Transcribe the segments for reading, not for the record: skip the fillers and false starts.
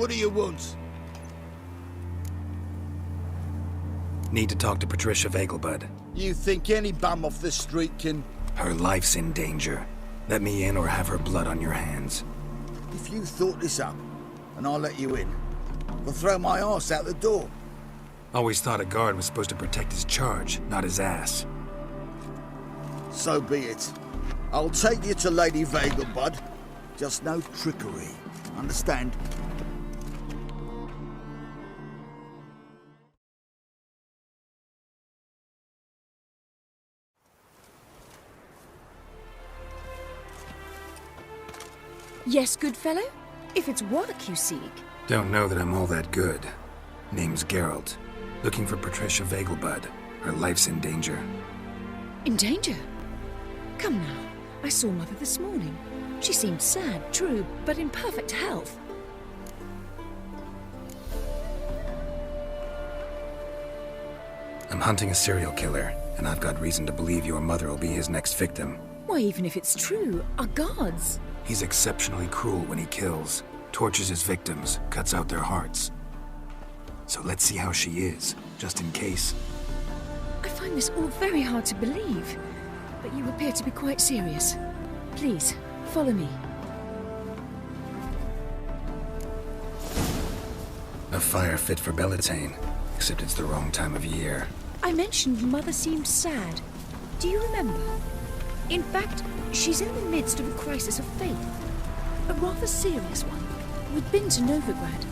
What do you want? Need to talk to Patricia Vegelbud. You think any bum off the street can... Her life's in danger. Let me in or have her blood on your hands. If you thought this up, and I'll let you in, I'll throw my arse out the door. Always thought a guard was supposed to protect his charge, not his ass. So be it. I'll take you to Lady Vegelbud. Just no trickery. Understand? Yes, good fellow? If it's work you seek. Don't know that I'm all that good. Name's Geralt. Looking for Patricia Vegelbud. Her life's in danger. In danger? Come now. I saw Mother this morning. She seemed sad, true, but in perfect health. I'm hunting a serial killer, and I've got reason to believe your mother will be his next victim. Why, even if it's true, our guards. He's exceptionally cruel when he kills, tortures his victims, cuts out their hearts. So let's see how she is, just in case. I find this all very hard to believe, but you appear to be quite serious. Please, follow me. A fire fit for Bellatane, except it's the wrong time of year. I mentioned Mother seemed sad. Do you remember? In fact, she's in the midst of a crisis of faith. A rather serious one. We'd been to Novigrad.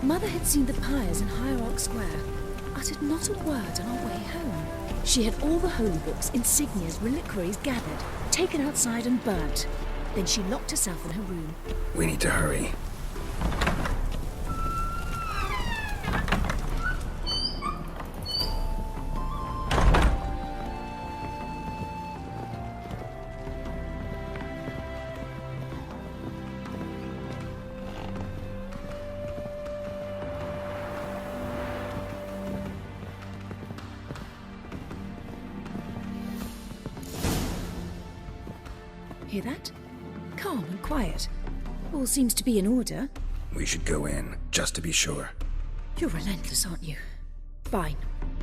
Mother had seen the pyres in Hierarch Square, uttered not a word on our way home. She had all the holy books, insignias, reliquaries gathered, taken outside and burnt. Then she locked herself in her room. We need to hurry. Hear that? Calm and quiet. All seems to be in order. We should go in, just to be sure. You're relentless, aren't you? Fine.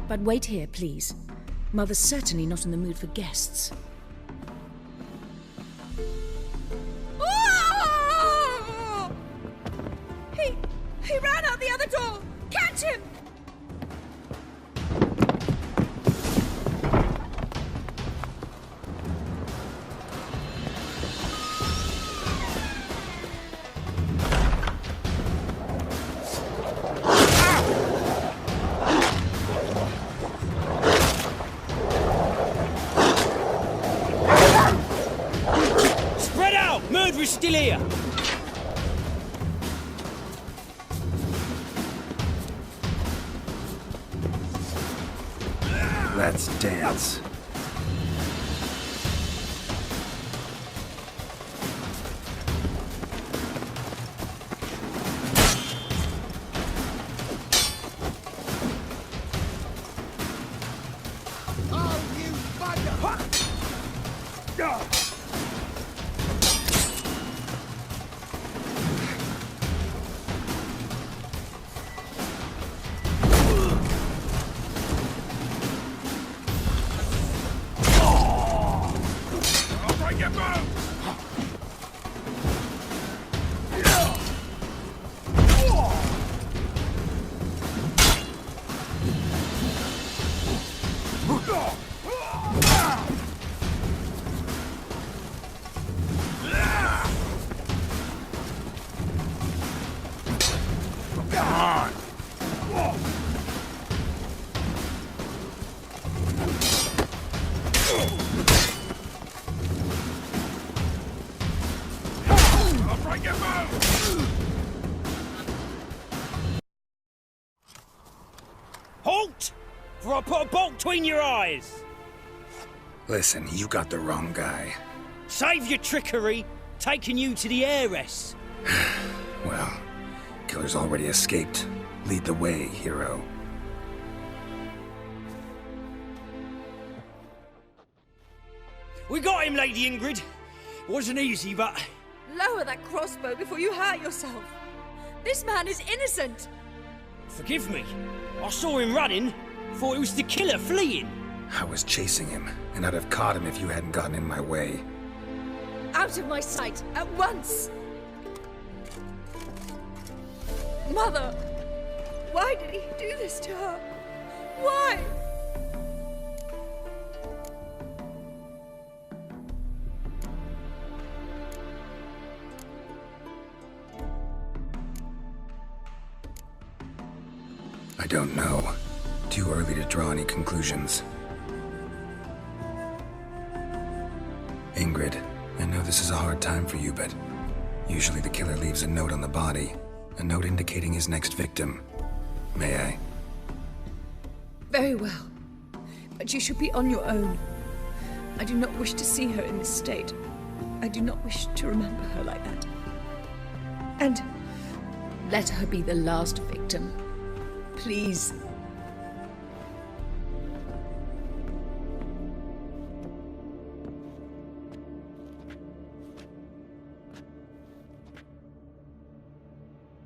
But wait here, please. Mother's certainly not in the mood for guests. Oh! He ran out the other door! Catch him! Murderer's still here! Let's dance. Oh, you bugger! Halt! For I put a bolt between your eyes! Listen, you got the wrong guy. Save your trickery, taking you to the heiress. Well, killer's already escaped. Lead the way, hero. We got him, Lady Ingrid. Wasn't easy, but... Lower that crossbow before you hurt yourself. This man is innocent! Forgive me. I saw him running. Thought it was the killer fleeing. I was chasing him, and I'd have caught him if you hadn't gotten in my way. Out of my sight, at once! Mother! Why did he do this to her? Why? I don't know. Too early to draw any conclusions. Ingrid, I know this is a hard time for you, but usually the killer leaves a note on the body. A note indicating his next victim. May I? Very well. But you should be on your own. I do not wish to see her in this state. I do not wish to remember her like that. And let her be the last victim. Please.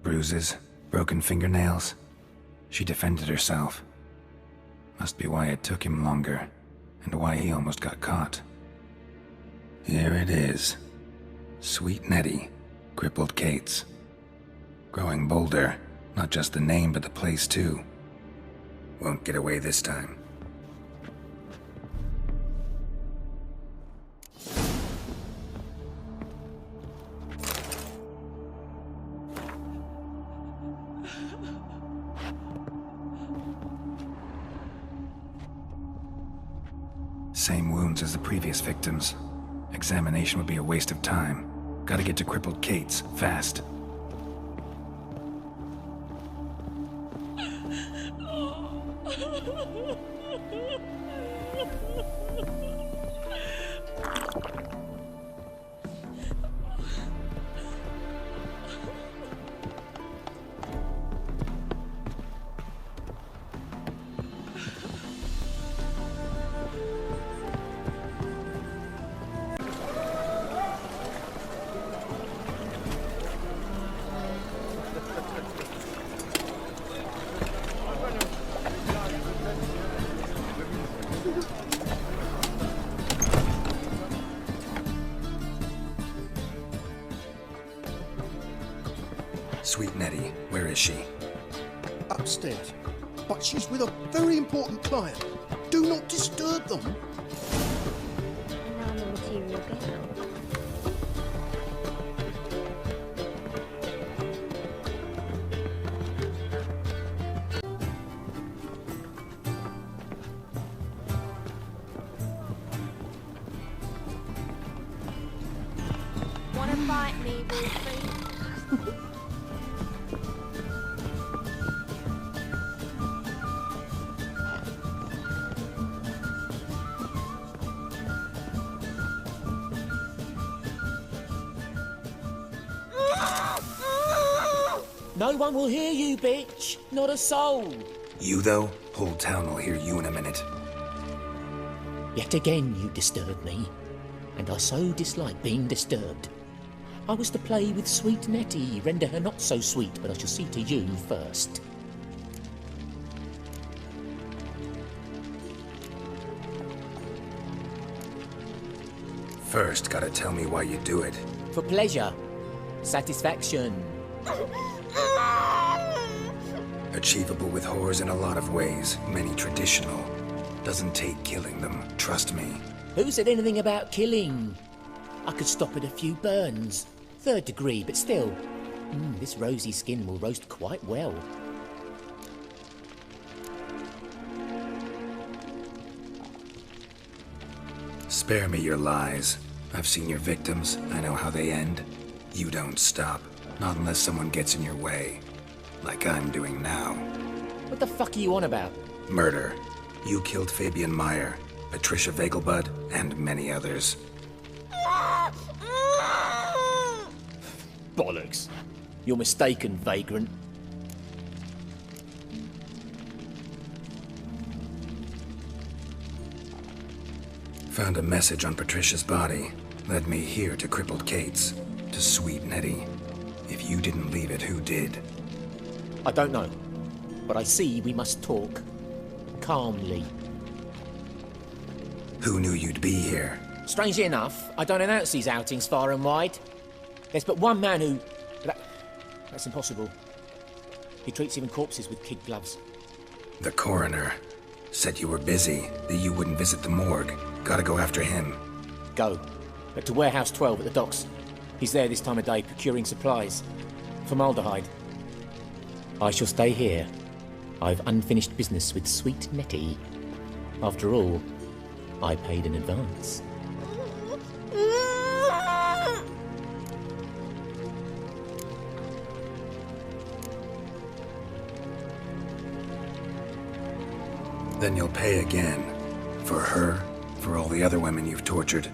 Bruises, broken fingernails. She defended herself. Must be why it took him longer, and why he almost got caught. Here it is. Sweet Nettie, crippled Kate's. Growing bolder, not just the name but the place too. Won't get away this time. Same wounds as the previous victims. Examination would be a waste of time. Gotta get to crippled Kate's, fast. Sweet Nettie, where is she? Upstairs. But she's with a very important client. Do not disturb them. Around the material gown. Wanna bite me, Wolfie? No one will hear you, bitch. Not a soul. You though? Whole town will hear you in a minute. Yet again you disturb me, and I so dislike being disturbed. I was to play with sweet Nettie, render her not so sweet, but I shall see to you first. First, gotta tell me why you do it. For pleasure, satisfaction. Achievable with whores in a lot of ways, many traditional. Doesn't take killing them, trust me. Who said anything about killing? I could stop at a few burns. 3rd degree, but still. This rosy skin will roast quite well. Spare me your lies. I've seen your victims, I know how they end. You don't stop, not unless someone gets in your way. Like I'm doing now. What the fuck are you on about? Murder. You killed Fabian Meyer, Patricia Vegelbud, and many others. Bollocks. You're mistaken, vagrant. Found a message on Patricia's body. Led me here to crippled Kate's. To sweet Nettie. If you didn't leave it, who did? I don't know, but I see we must talk calmly. Who knew you'd be here? Strangely enough, I don't announce these outings far and wide. There's but one man who... That's impossible. He treats even corpses with kid gloves. The coroner said you were busy, that you wouldn't visit the morgue. Gotta go after him. Go. But to Warehouse 12 at the docks. He's there this time of day, procuring supplies. Formaldehyde. I shall stay here. I've unfinished business with sweet Nettie. After all, I paid in advance. Then you'll pay again. For her, for all the other women you've tortured.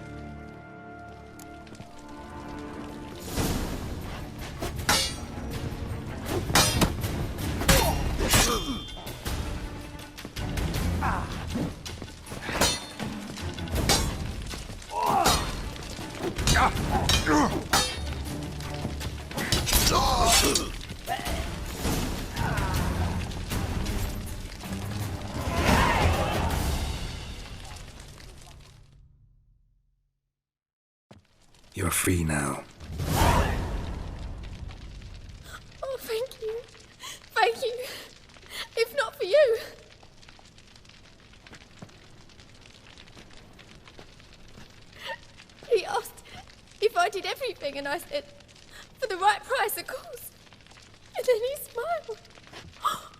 You're free now. Oh, thank you. Thank you. If not for you. He asked if I did everything, and I said, for the right price, of course. And then he smiled.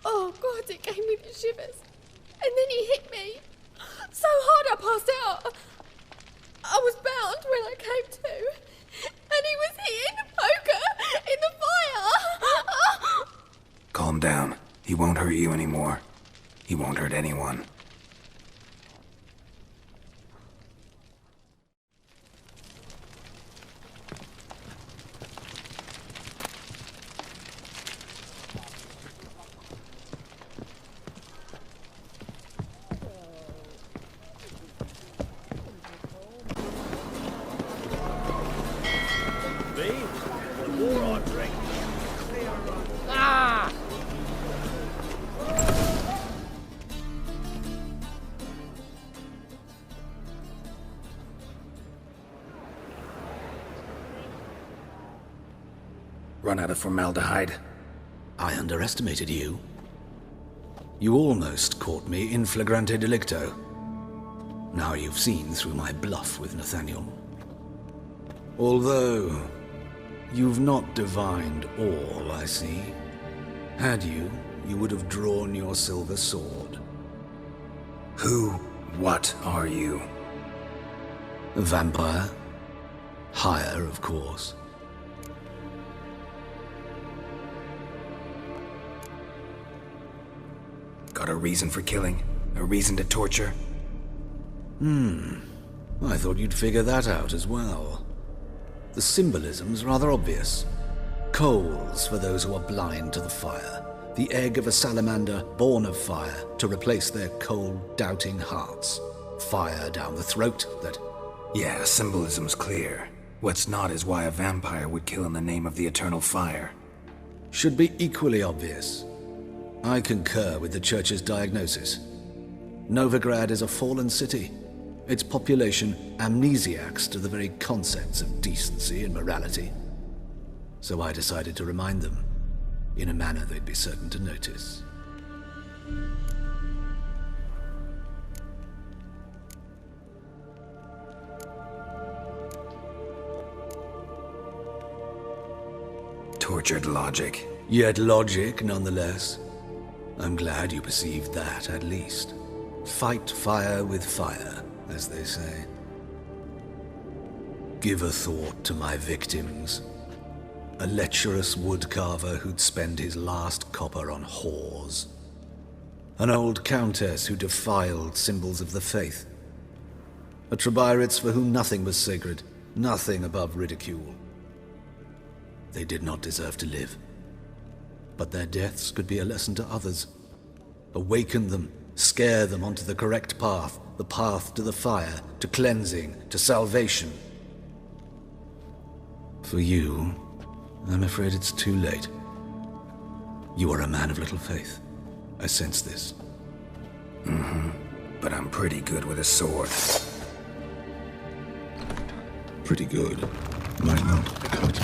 Oh, God, it gave me the shivers. And then he hit me so hard I passed out. I was bound when I came to, and he was hitting the poker in the fire. Calm down. He won't hurt you anymore. He won't hurt anyone. Run out of formaldehyde. I underestimated you. You almost caught me in flagrante delicto. Now you've seen through my bluff with Nathaniel. Although, you've not divined all, I see. Had you, you would have drawn your silver sword. What are you? A vampire. Higher, of course. Got a reason for killing? A reason to torture? I thought you'd figure that out as well. The symbolism's rather obvious. Coals for those who are blind to the fire. The egg of a salamander born of fire to replace their cold, doubting hearts. Fire down the throat that... Yeah, symbolism's clear. What's not is why a vampire would kill in the name of the eternal fire. should be equally obvious. I concur with the Church's diagnosis. Novigrad is a fallen city. Its population amnesiacs to the very concepts of decency and morality. So I decided to remind them, in a manner they'd be certain to notice. Tortured logic. Yet logic, nonetheless. I'm glad you perceived that, at least. Fight fire with fire, as they say. Give a thought to my victims. A lecherous woodcarver who'd spend his last copper on whores. An old countess who defiled symbols of the faith. A Trebirates for whom nothing was sacred, nothing above ridicule. They did not deserve to live. But their deaths could be a lesson to others. Awaken them, scare them onto the correct path, the path to the fire, to cleansing, to salvation. For you, I'm afraid it's too late. You are a man of little faith. I sense this. But I'm pretty good with a sword. Pretty good. Might not cut it.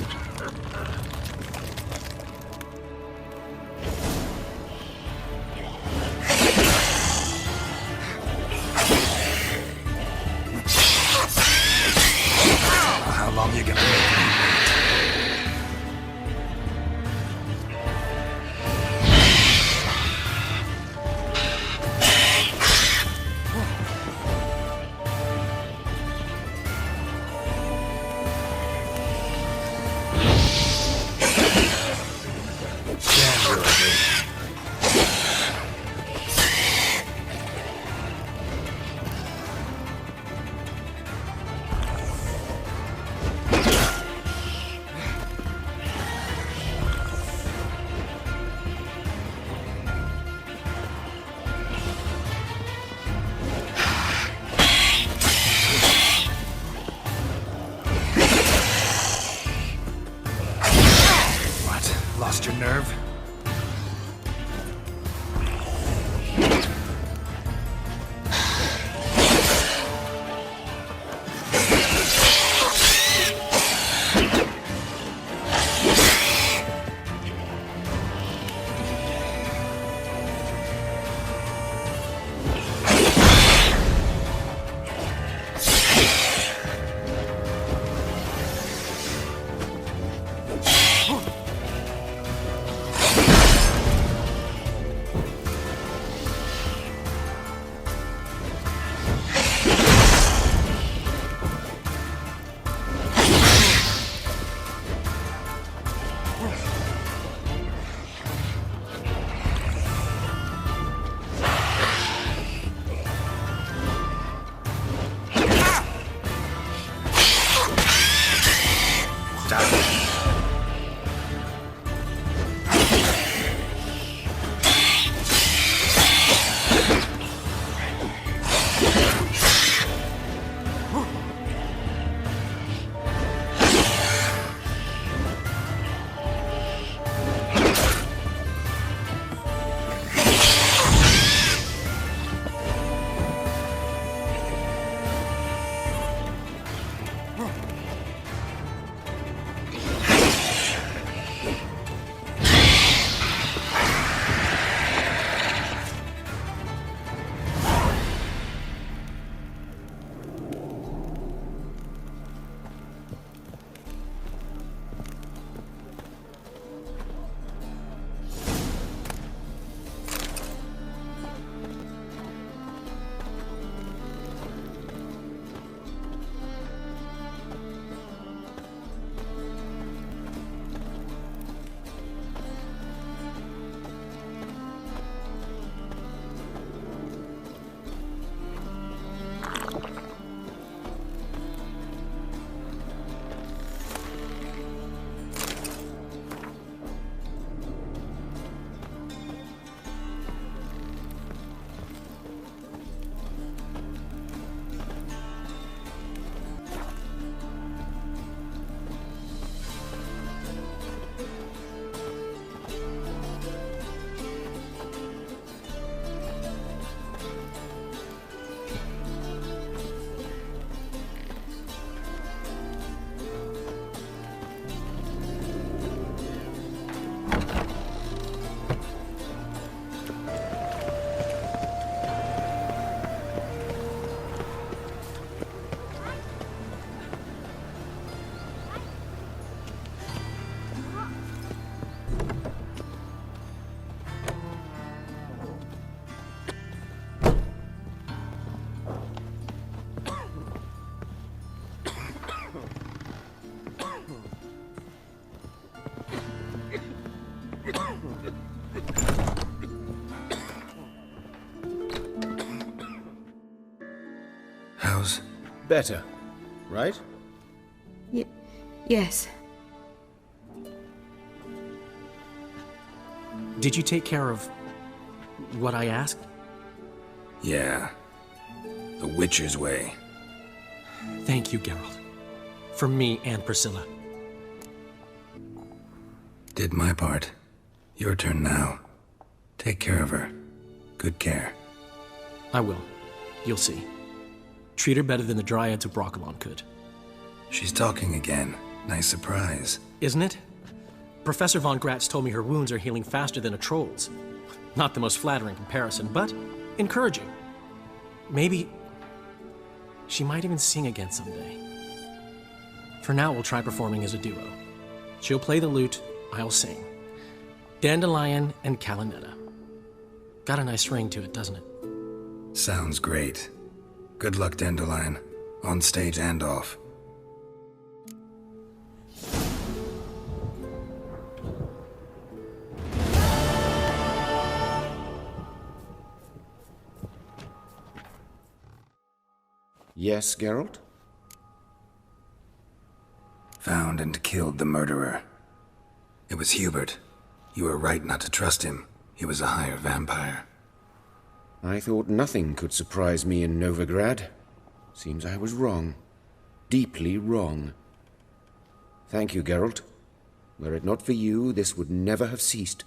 How long you gonna make me? Lost your nerve? How's... Better, right? Yes. Did you take care of what I asked? Yeah. The Witcher's way. Thank you, Geralt. For me and Priscilla. Did my part. Your turn now. Take care of her. Good care. I will. You'll see. Treat her better than the Dryads of Broccolon could. She's talking again. Nice surprise. Isn't it? Professor Von Gratz told me her wounds are healing faster than a troll's. Not the most flattering comparison, but encouraging. Maybe she might even sing again someday. For now, we'll try performing as a duo. She'll play the lute, I'll sing. Dandelion and Calinetta. Got a nice ring to it, doesn't it? Sounds great. Good luck, Dandelion. On stage and off. Yes, Geralt? Found and killed the murderer. It was Hubert. You were right not to trust him. He was a higher vampire. I thought nothing could surprise me in Novigrad. Seems I was wrong. Deeply wrong. Thank you, Geralt. Were it not for you, this would never have ceased.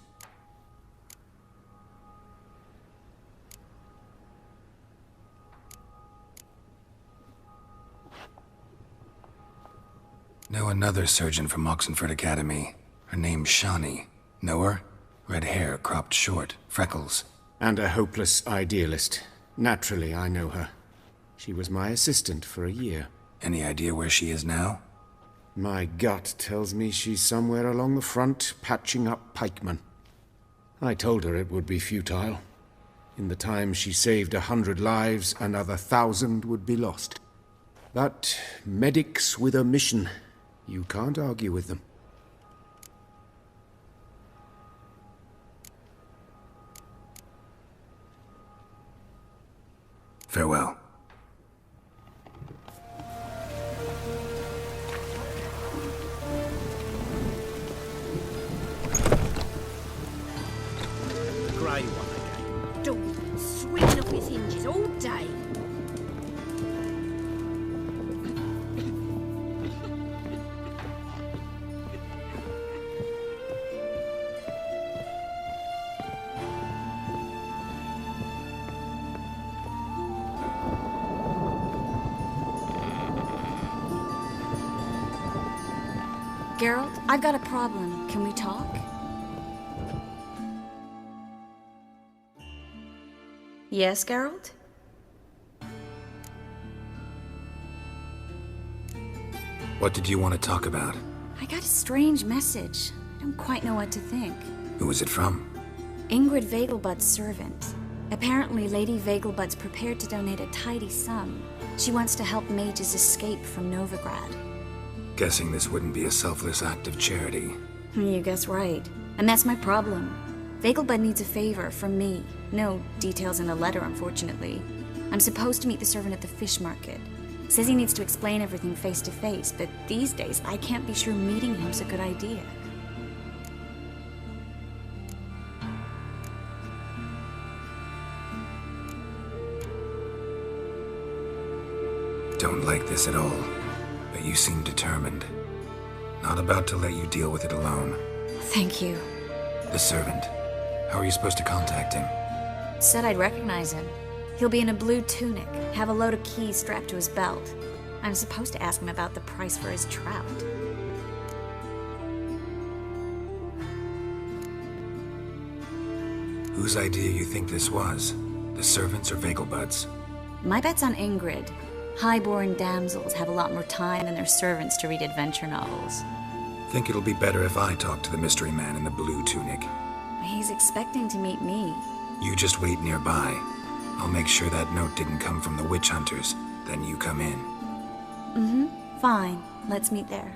Know another surgeon from Oxenford Academy. Her name's Shani. Know her? Red hair, cropped short, freckles. And a hopeless idealist. Naturally, I know her. She was my assistant for a year. Any idea where she is now? My gut tells me she's somewhere along the front, patching up pikemen. I told her it would be futile. In the time she saved 100 lives, another 1,000 would be lost. But medics with a mission. You can't argue with them. Farewell. The grey one again. Dog swinging off his hinges all day. Geralt, I've got a problem. Can we talk? Yes, Geralt? What did you want to talk about? I got a strange message. I don't quite know what to think. Who was it from? Ingrid Vegelbud's servant. Apparently, Lady Vegelbud's prepared to donate a tidy sum. She wants to help mages escape from Novigrad. Guessing this wouldn't be a selfless act of charity. You guess right. And that's my problem. Vegelbud needs a favor from me. No details in the letter, unfortunately. I'm supposed to meet the servant at the fish market. Says he needs to explain everything face to face, but these days I can't be sure meeting him's a good idea. Don't like this at all. But you seem determined. Not about to let you deal with it alone. Thank you. The servant. How are you supposed to contact him? Said I'd recognize him. He'll be in a blue tunic, have a load of keys strapped to his belt. I'm supposed to ask him about the price for his trout. Whose idea you think this was? The servants or Vegelbud's? My bet's on Ingrid. High-born damsels have a lot more time than their servants to read adventure novels. Think it'll be better if I talk to the mystery man in the blue tunic. He's expecting to meet me. You just wait nearby. I'll make sure that note didn't come from the witch hunters. Then you come in. Mm-hmm. Fine. Let's meet there.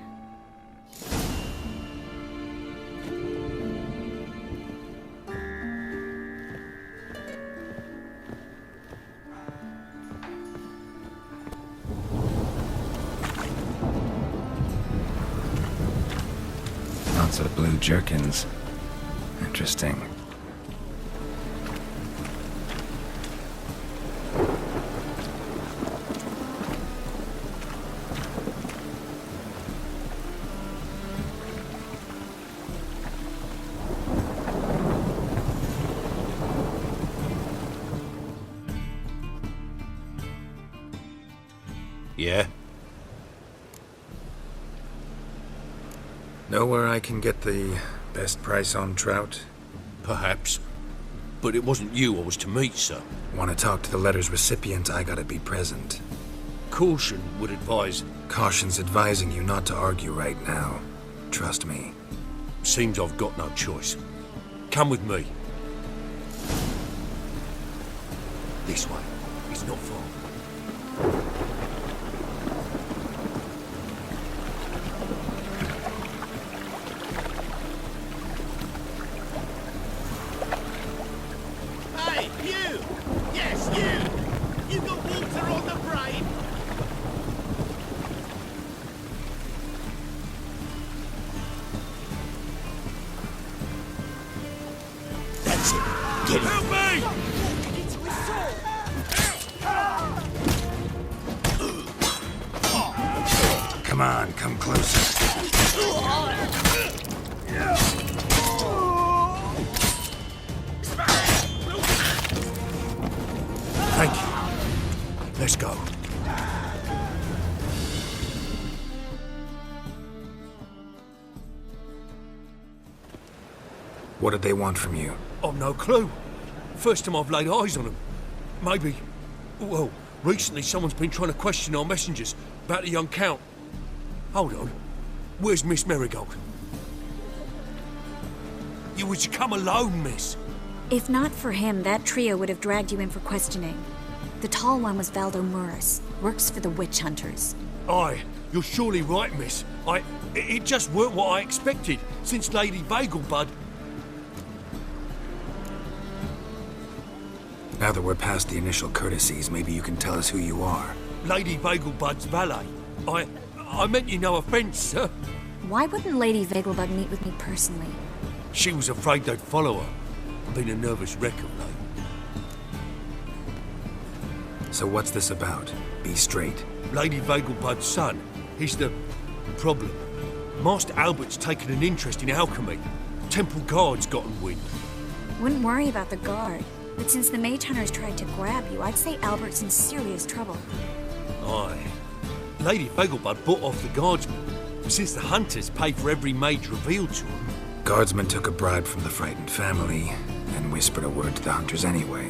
Lots of blue jerkins. Interesting. Yeah? Know where I can get the best price on trout? Perhaps. But it wasn't you I was to meet, sir. Want to talk to the letter's recipient, I gotta be present. Caution would advise... Caution's advising you not to argue right now. Trust me. Seems I've got no choice. Come with me. This way. It's not far. Hey, you! Yes, you! You got water on the brain? That's it. Get it. Help me! Come on, come closer. Thank you. Let's go. What did they want from you? I've no clue. First time I've laid eyes on them. Maybe... Well, recently someone's been trying to question our messengers about the young Count. Hold on. Where's Miss Marigold? You was to come alone, miss. If not for him, that trio would have dragged you in for questioning. The tall one was Valdo Murris, works for the witch hunters. Aye, you're surely right, miss. It just weren't what I expected, since Lady Vegelbud... Now that we're past the initial courtesies, maybe you can tell us who you are. Lady Vegelbud's valet. I meant you no offence, sir. Why wouldn't Lady Vegelbud meet with me personally? She was afraid they'd follow her. Been a nervous wreck of late. So what's this about? Be straight. Lady Vegelbud's son. He's the problem. Master Albert's taken an interest in alchemy. Temple Guard's gotten wind. Wouldn't worry about the guard. But since the mage hunters tried to grab you, I'd say Albert's in serious trouble. Aye. Lady Vegelbud bought off the guardsmen. Since the hunters pay for every mage revealed to them. Guardsmen took a bribe from the frightened family and whispered a word to the hunters anyway.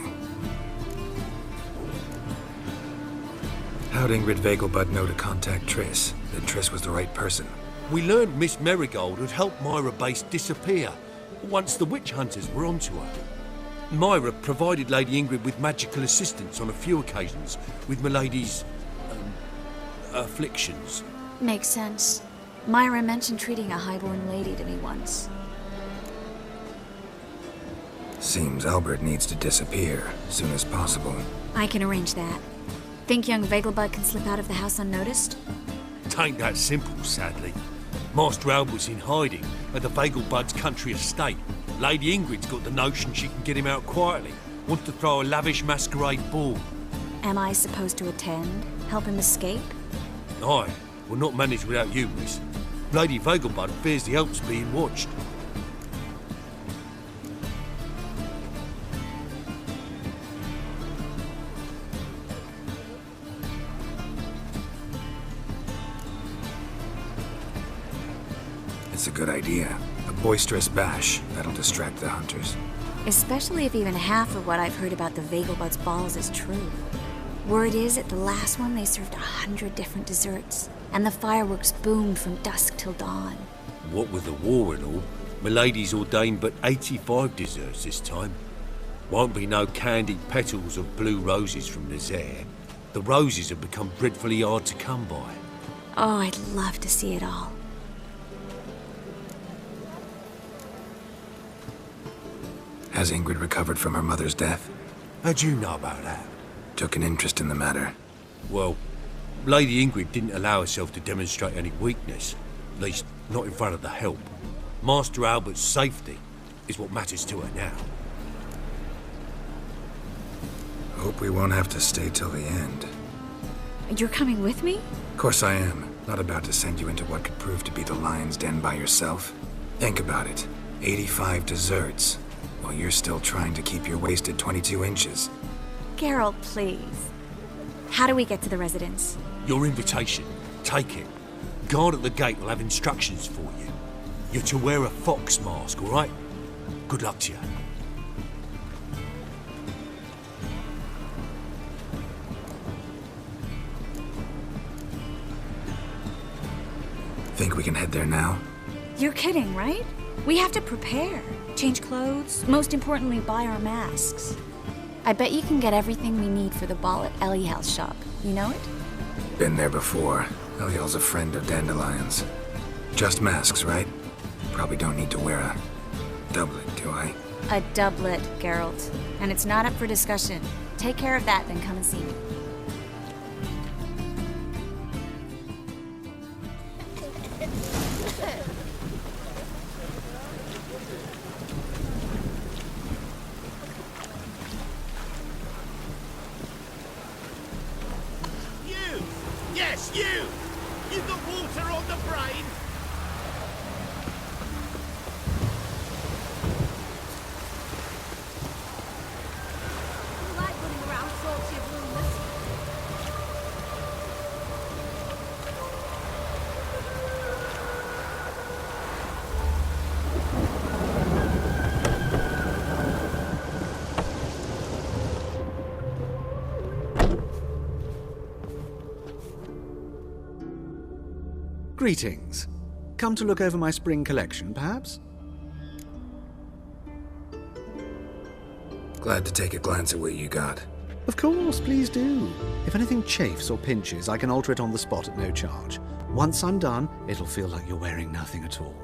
How'd Ingrid Vegelbud know to contact Triss? That Triss was the right person? We learned Miss Marigold had helped Myra Base disappear once the witch hunters were onto her. Myra provided Lady Ingrid with magical assistance on a few occasions with Milady's... afflictions. Makes sense. Myra mentioned treating a highborn lady to me once. Seems Albert needs to disappear as soon as possible. I can arrange that. Think young Vegelbud can slip out of the house unnoticed? Tain't that simple, sadly. Master Albert's in hiding at the Vegelbud's country estate. Lady Ingrid's got the notion she can get him out quietly. Wants to throw a lavish masquerade ball. Am I supposed to attend? Help him escape? Aye. Will not manage without you, miss. Lady Vegelbud fears the Alps being watched. It's a good idea. A boisterous bash. That'll distract the hunters. Especially if even half of what I've heard about the Vegelbud's balls is true. Word is, at the last one they served 100 different desserts, and the fireworks boomed from dusk till dawn. What with the war and all, Milady's ordained but 85 desserts this time. Won't be no candied petals of blue roses from Nazaire. The roses have become dreadfully hard to come by. Oh, I'd love to see it all. Has Ingrid recovered from her mother's death? How'd you know about that? Took an interest in the matter. Well, Lady Ingrid didn't allow herself to demonstrate any weakness. At least, not in front of the help. Master Albert's safety is what matters to her now. Hope we won't have to stay till the end. You're coming with me? Of course I am. Not about to send you into what could prove to be the lion's den by yourself. Think about it. 85 desserts, while you're still trying to keep your waist at 22 inches. Geralt, please. How do we get to the residence? Your invitation. Take it. Guard at the gate will have instructions for you. You're to wear a fox mask, all right? Good luck to you. Think we can head there now? You're kidding, right? We have to prepare. Change clothes. Most importantly, buy our masks. I bet you can get everything we need for the ball at Eliel's shop. You know it? Been there before. Eliel's a friend of Dandelion's. Just masks, right? Probably don't need to wear a doublet, do I? A doublet, Geralt. And it's not up for discussion. Take care of that, then come and see me. Yes, you! You got water on the brain? You like running around salty of rumours. Greetings. Come to look over my spring collection, perhaps? Glad to take a glance at what you got. Of course, please do. If anything chafes or pinches, I can alter it on the spot at no charge. Once I'm done, it'll feel like you're wearing nothing at all.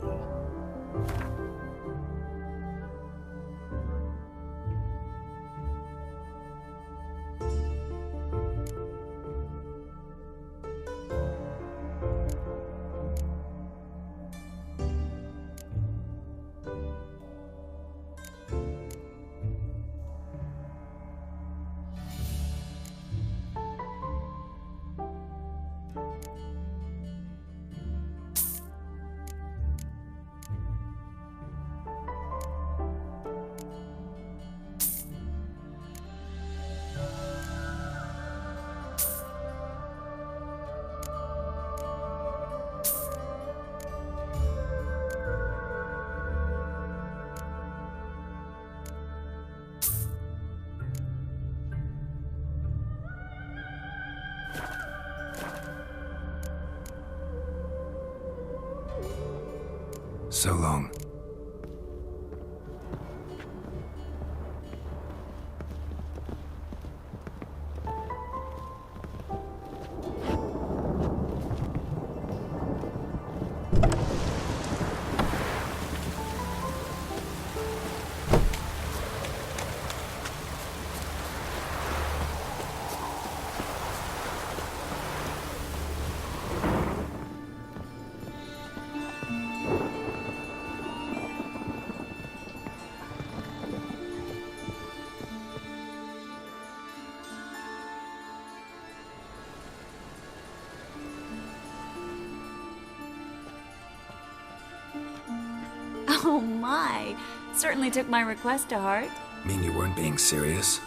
So long. Oh my! Certainly took my request to heart. Mean you weren't being serious?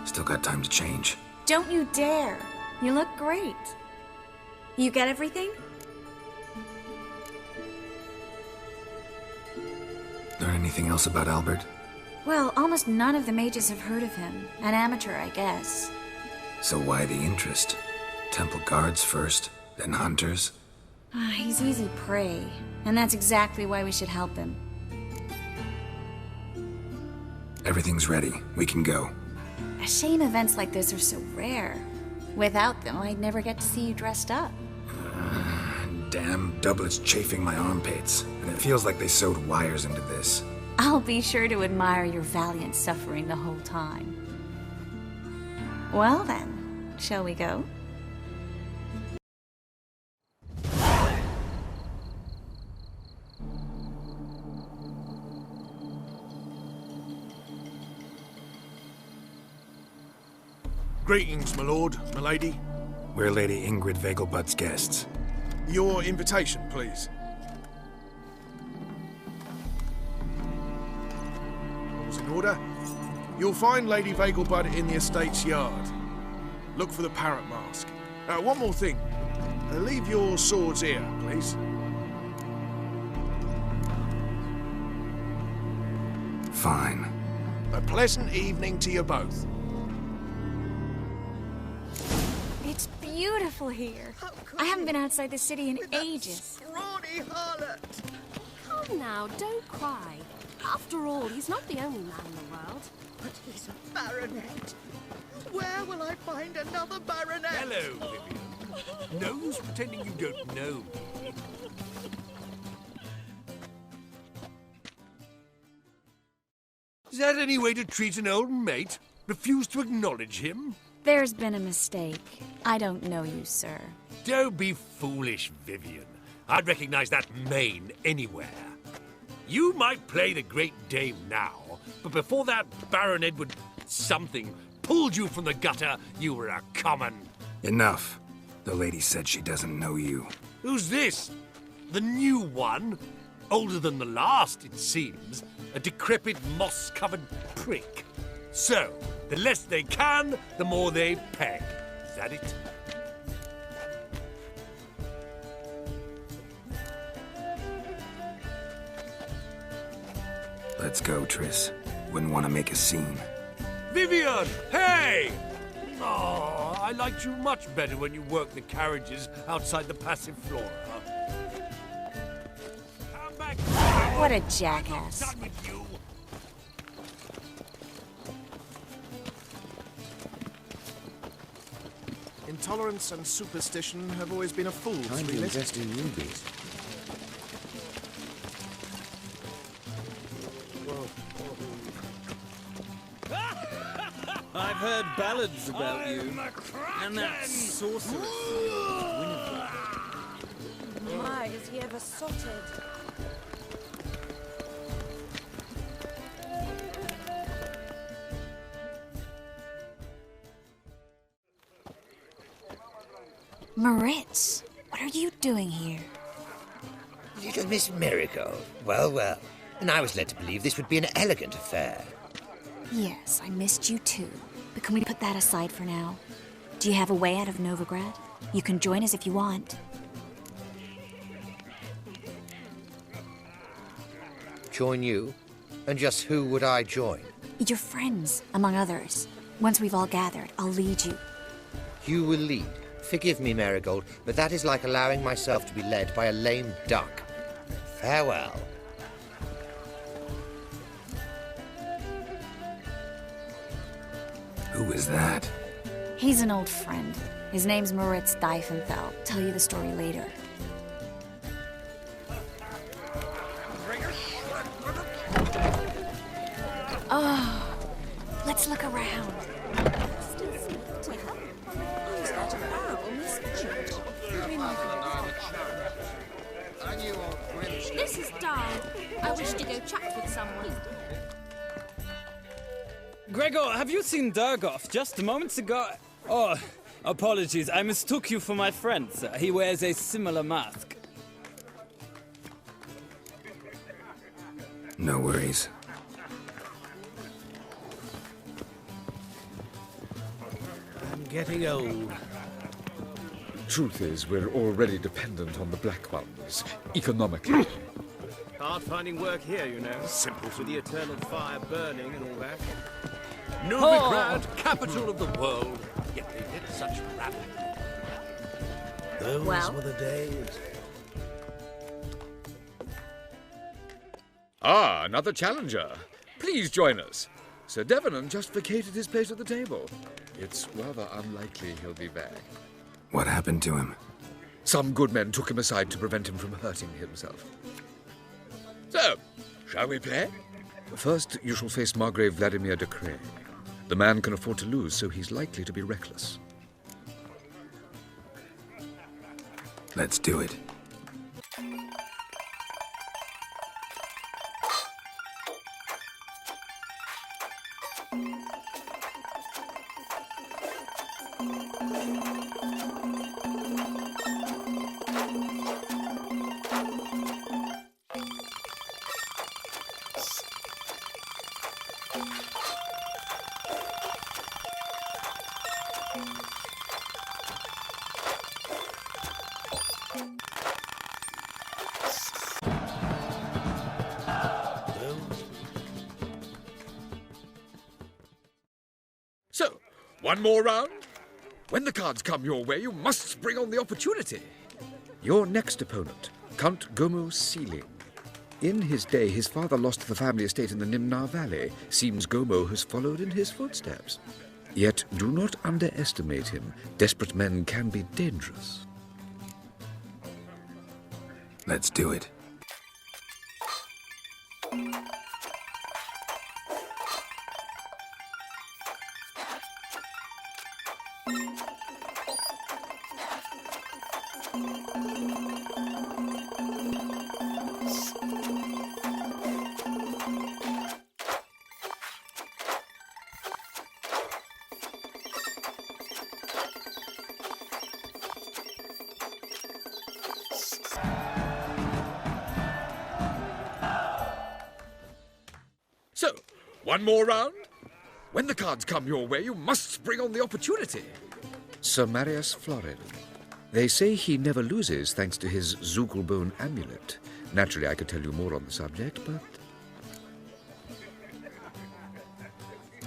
Still got time to change. Don't you dare! You look great. You get everything? Learn anything else about Albert? Well, almost none of the mages have heard of him. An amateur, I guess. So why the interest? Temple guards first, then hunters? He's easy prey, and that's exactly why we should help him. Everything's ready. We can go. A shame events like this are so rare. Without them, I'd never get to see you dressed up. Damn doublet's chafing my armpits, and it feels like they sewed wires into this. I'll be sure to admire your valiant suffering the whole time. Well then, shall we go? Greetings, my lord, my lady. We're Lady Ingrid Vegelbud's guests. Your invitation, please. All's in order. You'll find Lady Vegelbud in the estate's yard. look for the parrot mask. One more thing. Leave your swords here, please. Fine. A pleasant evening to you both. It's beautiful here. I haven't been outside the city in ages. Scrawny harlot! Come now, don't cry. After all, he's not the only man in the world. But he's a baronet. Where will I find another baronet? Hello, Vivian. No use pretending you don't know. Is that any way to treat an old mate? Refuse to acknowledge him? There's been a mistake. I don't know you, sir. Don't be foolish, Vivian. I'd recognize that mane anywhere. You might play the Great Dame now, but before that Baron Edward something pulled you from the gutter, you were a common. Enough. The lady said she doesn't know you. Who's this? The new one? Older than the last, it seems. A decrepit, moss-covered prick. So, the less they can, the more they pay. Is that it? Let's go, Triss. Wouldn't want to make a scene. Vivian! Hey! Oh, I liked you much better when you worked the carriages outside the passive flora. Come back! What a jackass. I'm done with you. Intolerance and superstition have always been a fool's Time to really. invest in newbies. I've heard ballads about you. And that sorceress. My, is he ever sotted? Moritz, what are you doing here? Little Miss Miracle. Well, well. And I was led to believe this would be an elegant affair. Yes, I missed you too. But can we put that aside for now? Do you have a way out of Novigrad? You can join us if you want. Join you? And just who would I join? Your friends, among others. Once we've all gathered, I'll lead you. You will lead. Forgive me, Marigold, but that is like allowing myself to be led by a lame duck. Farewell. Who is that? He's an old friend. His name's Moritz Diefenfeld. Tell you the story later. Oh, let's look around. This is dull. I wish to go chat with someone. Gregor, have you seen Durgoff just moments ago? Oh, apologies. I mistook you for my friend, sir. He wears a similar mask. No worries. I'm getting old. Truth is, we're already dependent on the Black Ones, economically. Hard finding work here, you know. Simple. With the eternal fire burning and all that. Novigrad, capital of the world. Yet they did such rabble. Those Well? were the days. Ah, another challenger. Please join us. Sir Devenant just vacated his place at the table. It's rather unlikely he'll be back. What happened to him? Some good men took him aside to prevent him from hurting himself. So, shall we play? First, you shall face Margrave Vladimir de Craig. The man can afford to lose, so he's likely to be reckless. Let's do it. One more round. When the cards come your way, you must spring on the opportunity. Your next opponent, Count Gomo Sealing. In his day, his father lost the family estate in the Nimnar Valley. Seems Gomo has followed in his footsteps. Yet do not underestimate him. Desperate men can be dangerous. Let's do it. So, one more round. When the cards come your way, you must spring on the opportunity. Sir Marius Florin. They say he never loses thanks to his Zugelbone amulet. Naturally, I could tell you more on the subject, but...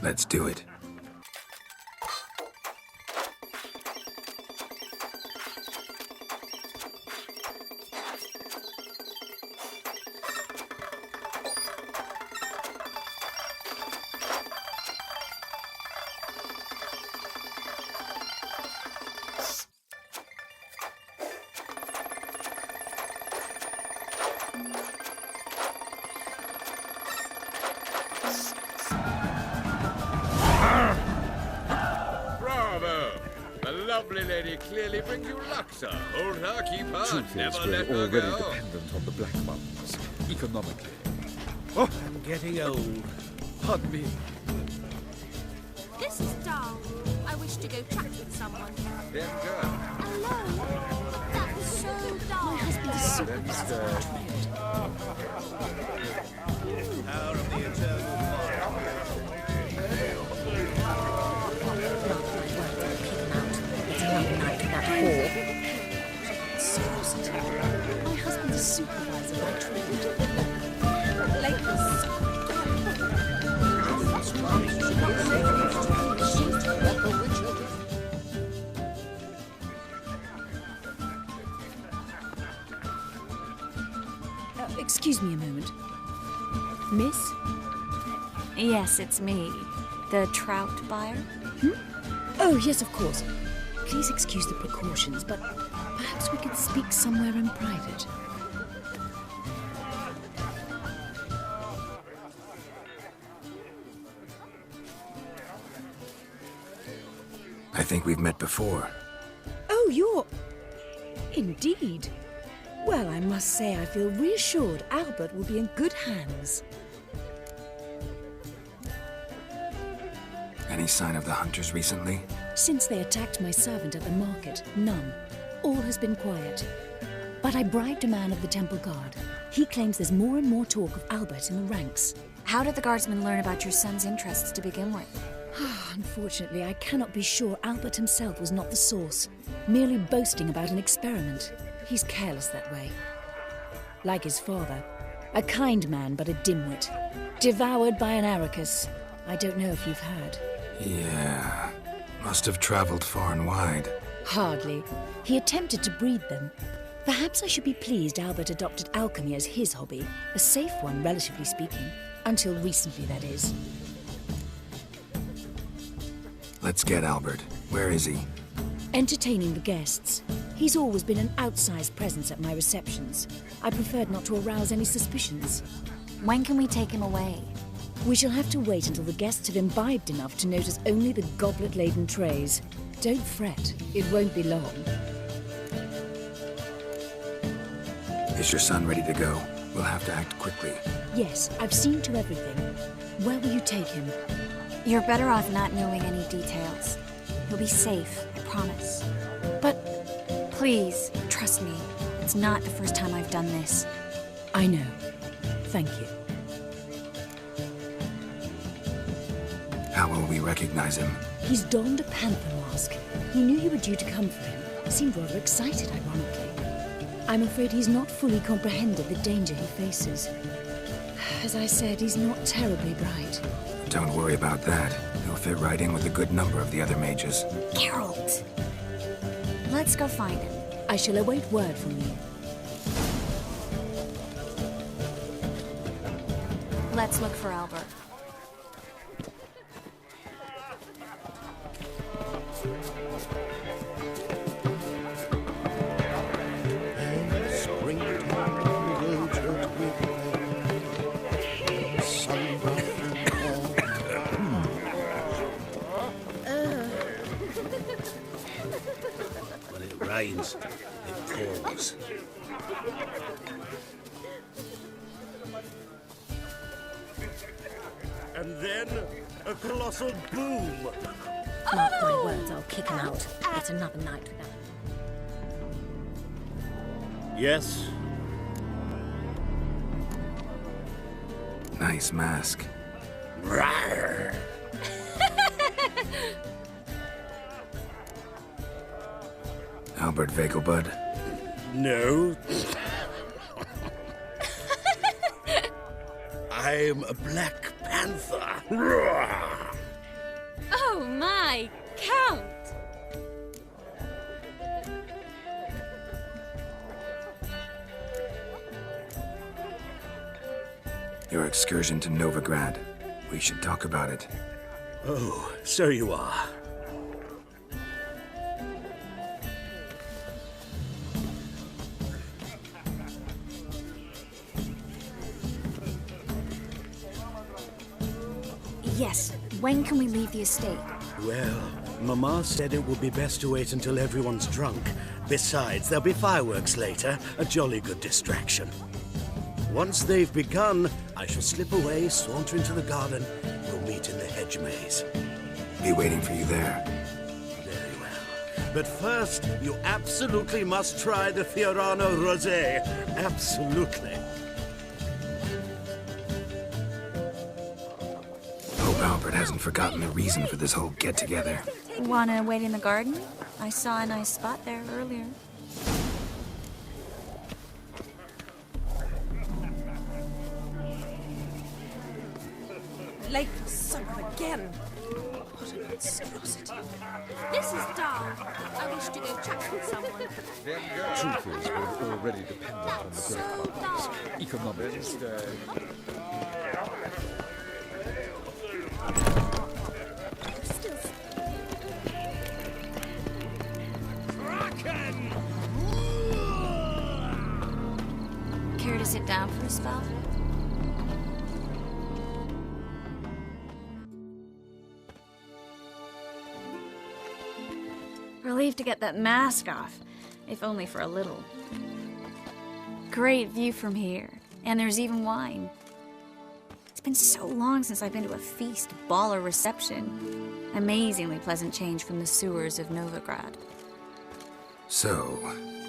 Let's do it. Lovely lady clearly brings you luck, sir. Hold her, keep her, Truth never is, let we're her already go. dependent on the black ones, economically. Oh, I'm getting old. Pardon me. This is dull. I wish to go chat with someone. Then go. Alone? That was so dull. My husband is so Power of the eternal My husband's a supervisor by trade. Excuse me a moment. Miss? Yes, it's me. The trout buyer? Oh, yes, of course. Please excuse the precautions, but perhaps we could speak somewhere in private. I think we've met before. Oh, you're... Indeed. Well, I must say I feel reassured Albert will be in good hands. Any sign of the hunters recently? Since they attacked my servant at the market, none. All has been quiet. But I bribed a man of the temple guard. He claims there's more and more talk of Albert in the ranks. How did the guardsmen learn about your son's interests to begin with? Unfortunately, I cannot be sure Albert himself was not the source, merely boasting about an experiment. He's careless that way. Like his father, a kind man but a dimwit. Devoured by an Arachus. I don't know if you've heard. Yeah, must have traveled far and wide. Hardly. He attempted to breed them. Perhaps I should be pleased Albert adopted alchemy as his hobby. A safe one, relatively speaking. Until recently, that is. Let's get Albert. Where is he? Entertaining the guests. He's always been an outsized presence at my receptions. I preferred not to arouse any suspicions. When can we take him away? We shall have to wait until the guests have imbibed enough to notice only the goblet-laden trays. Don't fret, it won't be long. Is your son ready to go? We'll have to act quickly. Yes, I've seen to everything. Where will you take him? You're better off not knowing any details. He'll be safe, I promise. But... Please, trust me. It's not the first time I've done this. I know. Thank you. How will we recognize him? He's donned a panther mask. He knew you were due to come for him. Seemed rather excited, ironically. I'm afraid he's not fully comprehended the danger he faces. As I said, he's not terribly bright. Don't worry about that. He'll fit right in with a good number of the other mages. Geralt! Let's go find him. I shall await word from you. Let's look for Albert. When it rains, it pours. And then a colossal boom. Mark my words, I'll kick him out. It's another night without him. Yes. Nice mask. Rawr. Albert Vegelbud? No. I'm a Black Panther. Rawr. Oh my, Count! Your excursion to Novigrad. We should talk about it. Oh, so you are. Yes, when can we leave the estate? Well, Mama said it would be best to wait until everyone's drunk. Besides, there'll be fireworks later, a jolly good distraction. Once they've begun, I shall slip away, saunter into the garden. We'll meet in the hedge maze. Be waiting for you there. Very well. But first, you absolutely must try the Fiorano Rosé. Absolutely. Hope Albert hasn't forgotten the reason for this whole get-together. Wanna wait in the garden? I saw a nice spot there earlier. Late for supper again. What an monstrosity. This is Dar. I wish to go chat with someone. Truth is, we're already dependent on the great markets. Economics. Care to sit down for a spell? Relieved to get that mask off, if only for a little. Great view from here, and there's even wine. It's been so long since I've been to a feast, ball, or reception. Amazingly pleasant change from the sewers of Novigrad. So,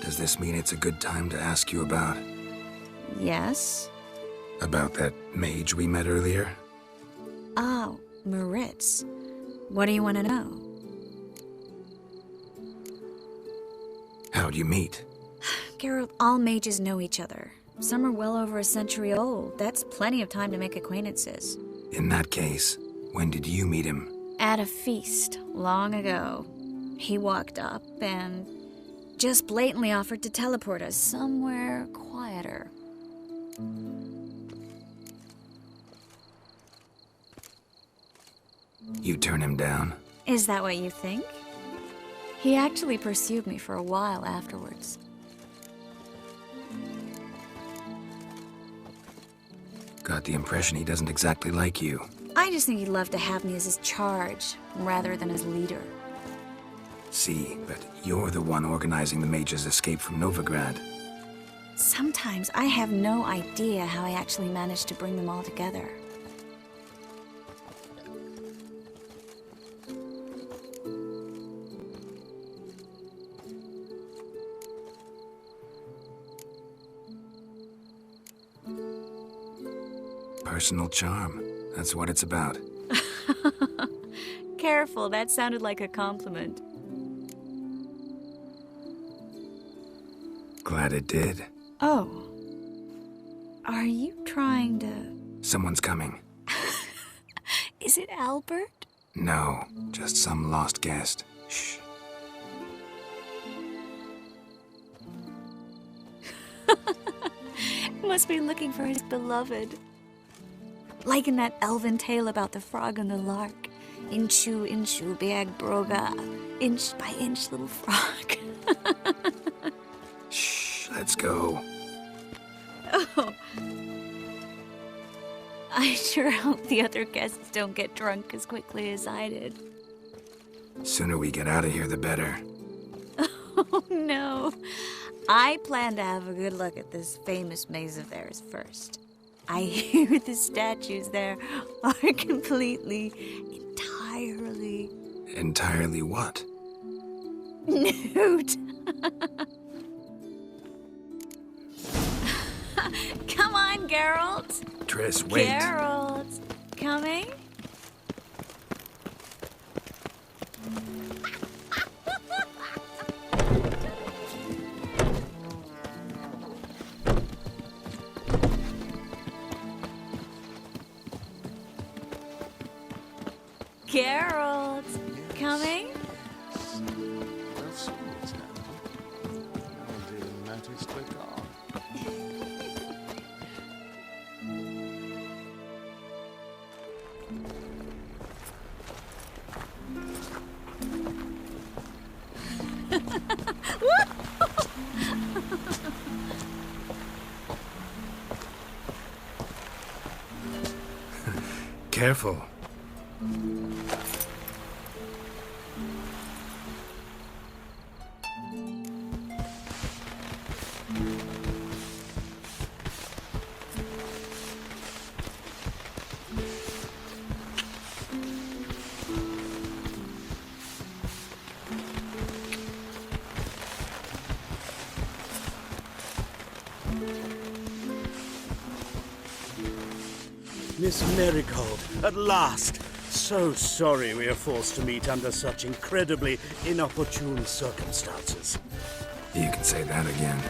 does this mean it's a good time to ask you about? Yes? About that mage we met earlier? Oh, Moritz. What do you want to know? How'd you meet? Geralt, all mages know each other. Some are well over a century old. That's plenty of time to make acquaintances. In that case, when did you meet him? At a feast, long ago. He walked up and just blatantly offered to teleport us somewhere quieter. You turn him down? Is that what you think? He actually pursued me for a while afterwards. Got the impression he doesn't exactly like you. I just think he'd love to have me as his charge, rather than as leader. See, but you're the one organizing the mage's escape from Novigrad. Sometimes I have no idea how I actually managed to bring them all together. Personal charm. That's what it's about. Careful, that sounded like a compliment. Glad it did. Oh. Are you trying to... Someone's coming. Is it Albert? No, just some lost guest. Shh. Must be looking for his beloved. Like in that elven tale about the frog and the lark. Inchu, inchu, biag broga. Inch by inch, little frog. Shh, let's go. Oh. I sure hope the other guests don't get drunk as quickly as I did. Sooner we get out of here, the better. Oh, no. I plan to have a good look at this famous maze of theirs first. I hear the statues there are entirely... Entirely what? Nude. Come on, Geralt. Triss, wait. Geralt, coming? Geralt, coming? Careful. Miss Marigold, at last! So sorry we are forced to meet under such incredibly inopportune circumstances. You can say that again.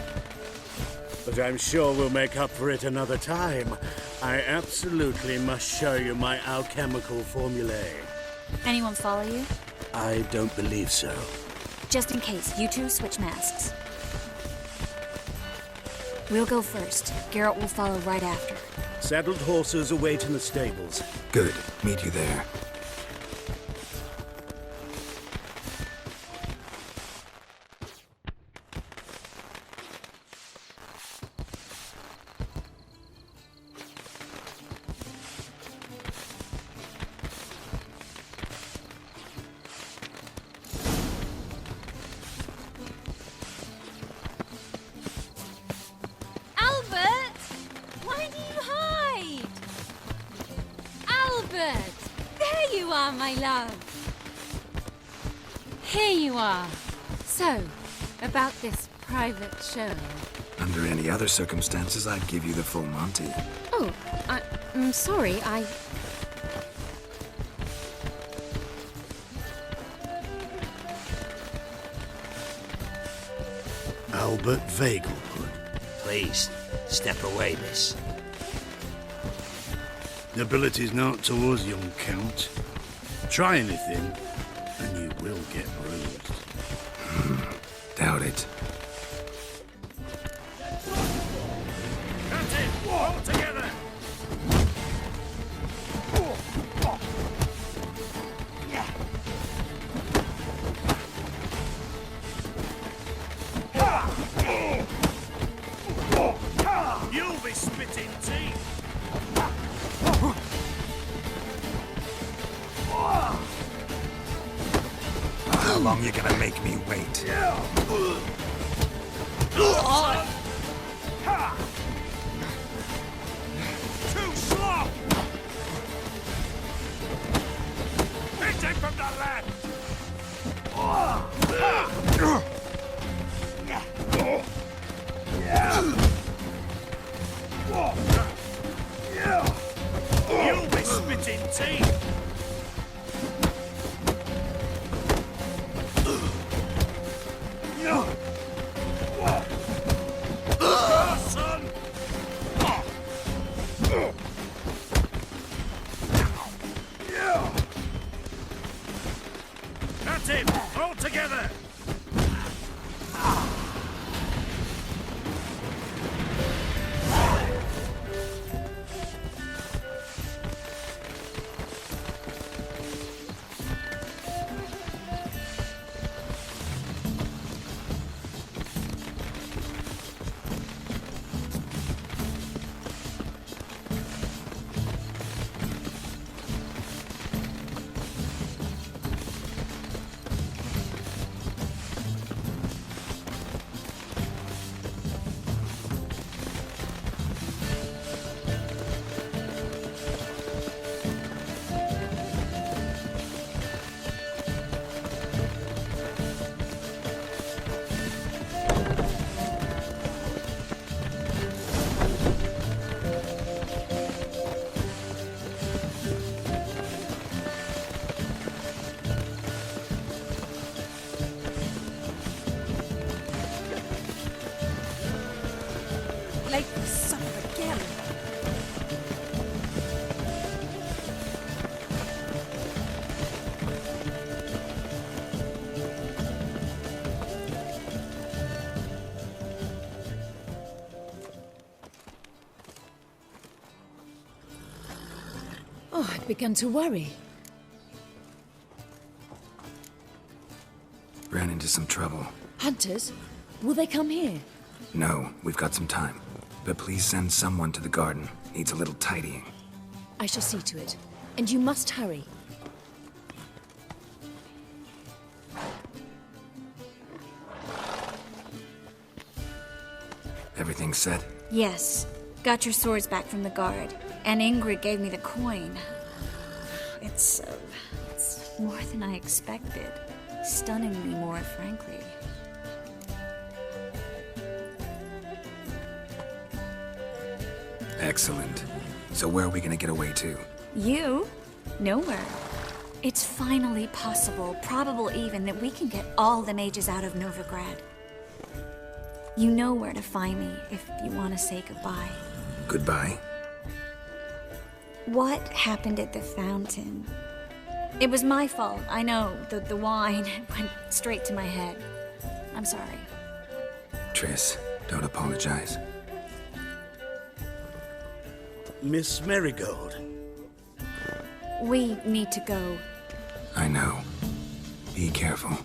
But I'm sure we'll make up for it another time. I absolutely must show you my alchemical formulae. Anyone follow you? I don't believe so. Just in case, you two switch masks. We'll go first. Geralt will follow right after. Saddled horses await in the stables. Good. Meet you there. My love. Here you are. So, about this private show. Under any other circumstances, I'd give you the full Monty. Oh, I'm sorry, Albert Vegelbud. Please, step away, miss. Nobility's not towards young Count. Try anything, and you will get bruised. Doubt it. That's it! All together! You'll be spitting teeth! How long you gonna make me wait? Too slow! Hit him from the left! You'll be spitting teeth! late for supper again. Oh, I'd begun to worry. Ran into some trouble. Hunters? Will they come here? No, we've got some time. But please send someone to the garden. Needs a little tidying. I shall see to it. And you must hurry. Everything set? Yes. Got your swords back from the guard. And Ingrid gave me the coin. It's more than I expected. Stunningly more, frankly. Excellent. So where are we gonna get away to? You? Nowhere. It's finally possible, probable even, that we can get all the mages out of Novigrad. You know where to find me if you want to say goodbye. Goodbye? What happened at the fountain? It was my fault, I know. The wine went straight to my head. I'm sorry. Triss, don't apologize. Miss Marigold. We need to go. I know. Be careful.